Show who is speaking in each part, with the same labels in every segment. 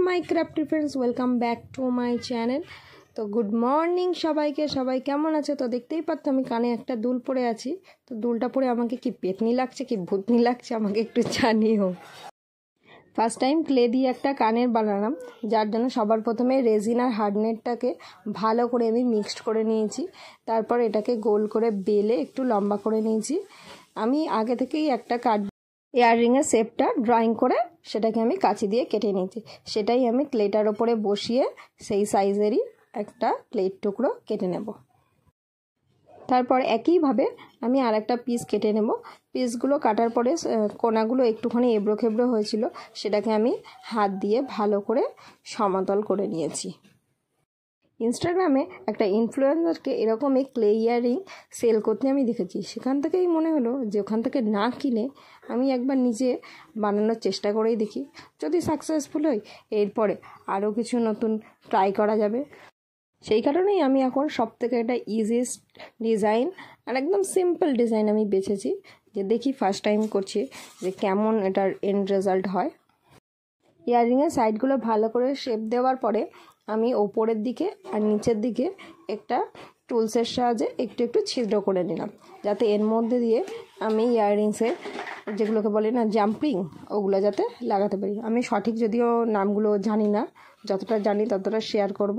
Speaker 1: My crafty friends, welcome back to my channel. তো good morning সবাইকে। সবাই কেমন আছে? তো দেখতেই পাচ্ছ আমি কানে একটা দুল পরে আছি। তো দুলটা পরে আমাকে কি পেতনি লাগছে কি ভূতনি লাগছে আমাকে একটু জানিও। ফার্স্ট টাইম ক্লে দিয়ে একটা কানের বানালাম, যার জন্য সবার প্রথমে রেজিন আর হার্ডনেটটাকে ভালো করে আমি মিক্সড করে নিয়েছি। তারপর এটাকে গোল করে বেলে একটু লম্বা করে নিয়েছি। আমি আগে থেকেই একটা ইয়াররিংয়ের শেপটা ড্রয়িং করে সেটাকে আমি কাঁচি দিয়ে কেটে নিয়েছি। সেটাই আমি ক্লেটার ওপরে বসিয়ে সেই সাইজেরই একটা প্লেট টুকরো কেটে নেব। তারপর একইভাবে আমি আর একটা পিস কেটে নেব। পিসগুলো কাটার পরে কোনাগুলো একটুখানি এবড়ো খেবড়ো হয়েছিল, সেটাকে আমি হাত দিয়ে ভালো করে সমতল করে নিয়েছি। ইনস্টাগ্রামে একটা ইনফ্লুয়েন্সারকে এরকমই ক্লে ইয়াররিং সেল করতে আমি দেখেছি। সেখান থেকেই মনে হলো যে ওখান থেকে না কিনে আমি একবার নিজে বানানোর চেষ্টা করেই দেখি, যদি সাকসেসফুল হই এরপরে আরও কিছু নতুন ট্রাই করা যাবে। সেই কারণেই আমি এখন সবথেকে একটা ইজিয়েস্ট ডিজাইন আর একদম সিম্পল ডিজাইন আমি বেছেছি, যে দেখি ফার্স্ট টাইম করছি যে কেমন এটার এন্ড রেজাল্ট হয়। ইয়াররিংয়ের সাইডগুলো ভালো করে শেপ দেওয়ার পরে আমি ওপরের দিকে আর নিচের দিকে একটা টুলসের সাহায্যে একটু একটু ছিদ্র করে নিলাম, যাতে এর মধ্যে দিয়ে আমি ইয়াররিংসের যেগুলোকে বলে না জাম্পিং, ওগুলো যাতে লাগাতে পারি। আমি সঠিক যদিও নামগুলো জানি না, যতটা জানি ততটা শেয়ার করব।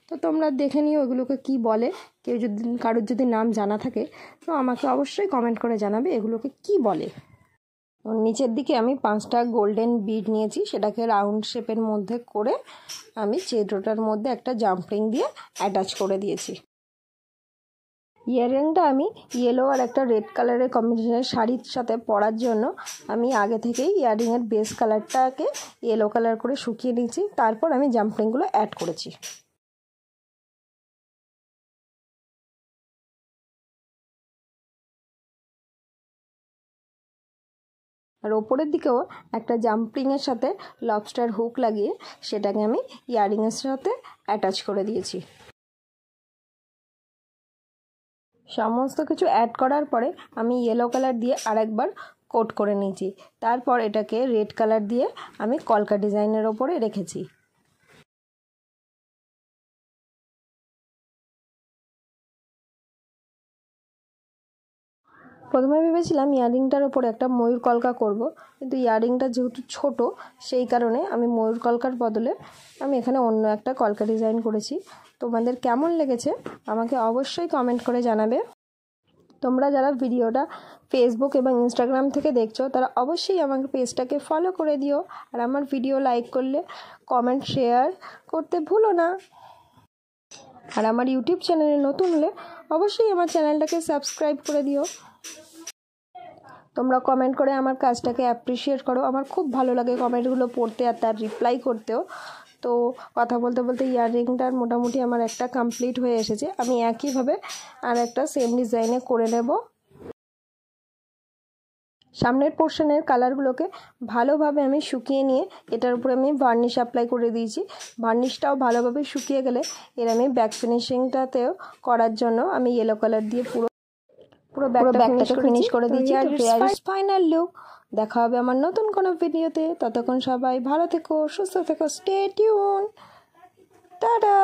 Speaker 1: তো তোমরা দেখে নিও এগুলোকে কি বলে। কেউ যদি কারোর যদি নাম জানা থাকে তো আমাকে অবশ্যই কমেন্ট করে জানাবে এগুলোকে কি বলে। নিচের দিকে আমি 5টা গোল্ডেন বিড নিয়েছি, সেটাকে রাউন্ড শেপের মধ্যে করে আমি ছিদ্রটার মধ্যে একটা জাম্পিং দিয়ে অ্যাটাচ করে দিয়েছি। ইয়াররিংটা আমি ইয়েলো আর একটা রেড কালারের কম্বিনেশনের শাড়ির সাথে পরার জন্য আমি আগে থেকেই ইয়াররিংয়ের বেস কালারটাকে ইয়েলো কালার করে শুকিয়ে নিয়েছি। তারপর আমি জাম্পিংগুলো অ্যাড করেছি। আর ওপরের দিকেও একটা জাম্পিংয়ের সাথে লবস্টার হুক লাগিয়ে সেটাকে আমি ইয়াররিংয়ের সাথে অ্যাটাচ করে দিয়েছি। সমস্ত কিছু অ্যাড করার পরে আমি ইয়েলো কালার দিয়ে আরেকবার কোট করে নিয়েছি। তারপর এটাকে রেড কালার দিয়ে আমি কলকা ডিজাইনের ওপরে রেখেছি। প্রথমে ভেবেছিলাম ইয়াররিংটার ওপরে একটা ময়ূর কলকা করব, কিন্তু ইয়াররিংটা যেহেতু ছোট সেই কারণে আমি ময়ূর কলকার বদলে আমি এখানে অন্য একটা কলকা ডিজাইন করেছি। তোমাদের কেমন লেগেছে আমাকে অবশ্যই কমেন্ট করে জানাবে। তোমরা যারা ভিডিওটা ফেসবুক এবং ইনস্টাগ্রাম থেকে দেখছো তারা অবশ্যই আমার পেজটাকে ফলো করে দিও, আর আমার ভিডিও লাইক করলে কমেন্ট শেয়ার করতে ভুলো না। আর আমার ইউটিউব চ্যানেলে নতুন হলে অবশ্যই আমার চ্যানেলটাকে সাবস্ক্রাইব করে দিও। তোমরা কমেন্ট করে আমার কাজটাকে অ্যাপ্রিসিয়েট করো, আমার খুব ভালো লাগে কমেন্টগুলো পড়তে আর তার রিপ্লাই করতেও। তো কথা বলতে বলতে ইয়াররিংটার মোটামুটি আমার একটা কমপ্লিট হয়ে এসেছে। আমি একইভাবে আর একটা সেম ডিজাইনে করে নেব। সামনের পোর্শনের কালারগুলোকে ভালোভাবে আমি শুকিয়ে নিয়ে এটার উপরে আমি ভার্নিশ অ্যাপ্লাই করে দিয়েছি। ভার্নিশটাও ভালোভাবে শুকিয়ে গেলে এর আমি ব্যাক ফিনিশিংটাতেও করার জন্য আমি ইয়েলো কালার দিয়ে পুরো ব্যাকটাকে ফিনিশ করে দিয়েছি। Final look. দেখা হবে আমার নতুন কোনো ভিডিওতে। ততক্ষণ সবাই ভালো থেকো, সুস্থ থেকো, স্টে টিউন, টাটা।